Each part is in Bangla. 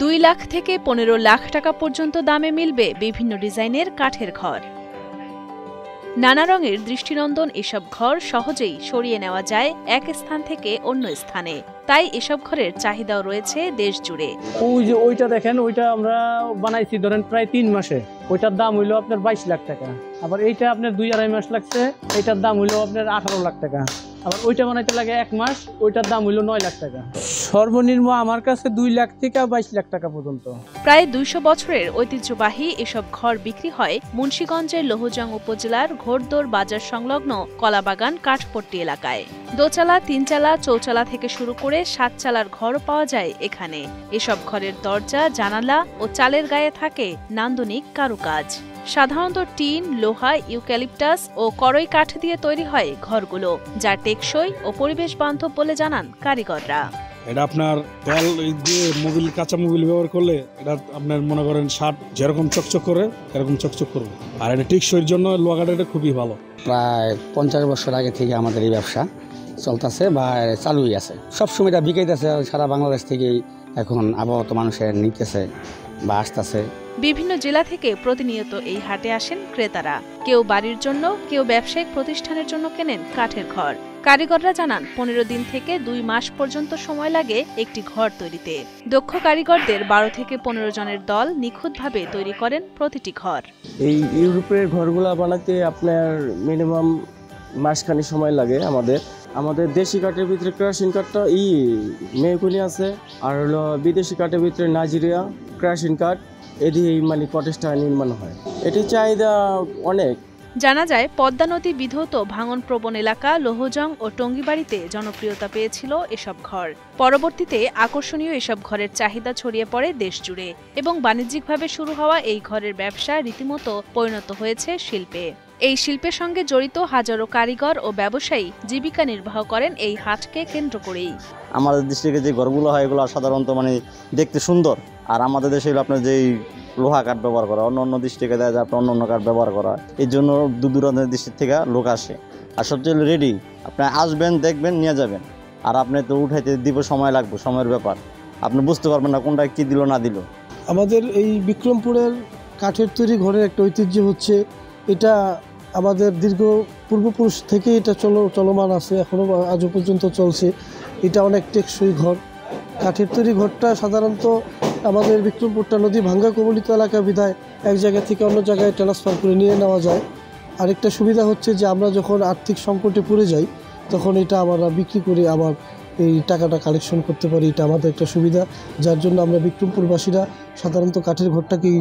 2 লাখ থেকে 15 লাখ টাকা পর্যন্ত দামে মিলবে বিভিন্ন ডিজাইনের কাঠের ঘর। নানা রঙের দৃষ্টিনন্দন এসব ঘর সহজেই সরিয়ে নেওয়া যায় এক স্থান থেকে অন্য স্থানে। তাই এসব ঘরের চাহিদাও রয়েছে দেশ জুড়ে। ওই যে ওইটা দেখেন, ওইটা আমরা বানাইছি ধরেন প্রায় 3 মাসে। ওইটার দাম হইলো আপনার 22 লাখ টাকা। আবার এইটা আপনার 2-2.5 মাস লাগছে, এইটার দাম হইলো আপনার 18 লাখ টাকা। আবার ওইটা বানাইতে লাগে 1 মাস, ওইটার দাম হইলো 9 লাখ টাকা। সর্বনিম্ন আমার কাছে 2 লাখ থেকে 22 লাখ টাকা পর্যন্ত। প্রায় 200 বছরের ঐতিহ্যবাহী এসব ঘর বিক্রি হয় মুন্সিগঞ্জের লোহজং উপজেলার ঘোড়দৌড় বাজার সংলগ্ন কলাবাগান কাঠপট্টি এলাকায়। দোচালা, 3 চালা, চৌচালা থেকে শুরু করে 7 চালার ঘরও পাওয়া যায় এখানে। এসব ঘরের দরজা, জানালা ও চালের গায়ে থাকে নান্দনিক কারুকাজ। সাধারণত টিন, লোহা, ইউক্যালিপটাস ও করই কাঠ দিয়ে তৈরি হয় ঘরগুলো, যা টেকসই ও পরিবেশ বান্ধব বলে জানান কারিগররা। এটা আপনার তেল দিয়ে মোবিল, কাঁচা মোবিল ব্যবহার করলে এটা আপনার মনে করেন শার্ট যেরকম চকচক করে এরকম চকচক করবে। আর এটা টেকসইর জন্য লোহা কাঠটা খুবই ভালো। প্রায় 50 বছর আগে থেকে আমাদের এই ব্যবসা চলতেছে বা চালুই আছে। সবসময় এটা বিকাইতেছে সারা বাংলাদেশ থেকেই। এখন আবহাওয়া মানুষের নিতেছে বা আসতেছে। বিভিন্ন জেলা থেকে প্রতিনিয়ত এই হাটে আসেন ক্রেতারা। কেউ বাড়ির জন্য, কেউ ব্যবসায়িক প্রতিষ্ঠানের জন্য কেনেন কাঠের ঘর। কারিগররা জানান 15 দিন থেকে 2 মাস পর্যন্ত সময় লাগে একটি ঘর তৈরিতে। দক্ষ কারিগরদের 12 থেকে 15 জনের দল নিখুঁতভাবে তৈরি করেন প্রতিটি ঘর। এই ইউরোপের ঘরগুলা বানাতে আপনার মিনিমাম মাসখানি সময় লাগে। আমাদের দেশি কাঠের ভিতরে ক্রাশিং কাঠটা মেহগনি আছে, আর হলো বিদেশি কাঠের ভিতরে নাইজেরিয়া ক্রাশিং কাঠ, এদিকে কটেজটা নির্মাণ হয়। এটির চাহিদা অনেক। জানা যায় পদ্মা নদী বিধৌত ভাঙনপ্রবণ এলাকা লোহজং ও টঙ্গিবাড়িতে জনপ্রিয়তা পেয়েছিল এসব ঘর। পরবর্তীতে আকর্ষণীয় এসব ঘরের চাহিদা ছড়িয়ে পড়ে দেশ জুড়ে এবং বাণিজ্যিকভাবে শুরু হওয়া এই ঘরের ব্যবসা রীতিমতো পরিণত হয়েছে শিল্পে। এই শিল্পের সঙ্গে জড়িত হাজারো কারিগর ও ব্যবসায়ী জীবিকা নির্বাহ করেন এই হাটকে কেন্দ্র করেই। আমাদের ডিস্ট্রিক্টে যে ঘরগুলো হয় এগুলো সাধারণত দেখতে সুন্দর। আর আমাদের দেশে আপনার যেই লোহা কাঠ ব্যবহার করা, অন্য ডিস্ট্রিক্টে দেয় যে আপনার অন্য কাঠ ব্যবহার করা, এই জন্য দূর দূরান্তের ডিস্ট্রিক্ট থেকে লোক আসে। আর সবচেয়ে রেডি, আপনি আসবেন, দেখবেন, নিয়ে যাবেন। আর আপনি তো উঠাইতে দিব সময় লাগবে, সময়ের ব্যাপার। আপনি বুঝতে পারবেন না কোনটা কি দিল না দিল। আমাদের এই বিক্রমপুরের কাঠের তৈরি ঘরের একটা ঐতিহ্য হচ্ছে, এটা আমাদের দীর্ঘ পূর্বপুরুষ থেকে এটা চলমান আছে, এখনও আজও পর্যন্ত চলছে। এটা অনেক টেকসই ঘর। কাঠের তৈরি ঘরটা সাধারণত আমাদের বিক্রমপুরটা নদী ভাঙ্গা কবলিত এলাকা বিধায় এক জায়গা থেকে অন্য জায়গায় ট্রান্সফার করে নিয়ে নেওয়া যায়। আরেকটা সুবিধা হচ্ছে যে আমরা যখন আর্থিক সংকটে পড়ে যাই তখন এটা আমরা বিক্রি করে আবার এই টাকাটা কালেকশন করতে পারি। এটা আমাদের একটা সুবিধা, যার জন্য আমরা বিক্রমপুরবাসীরা সাধারণত কাঠের ঘরটাকেই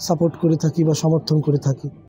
সাপোর্ট করে থাকি বা সমর্থন করে থাকি।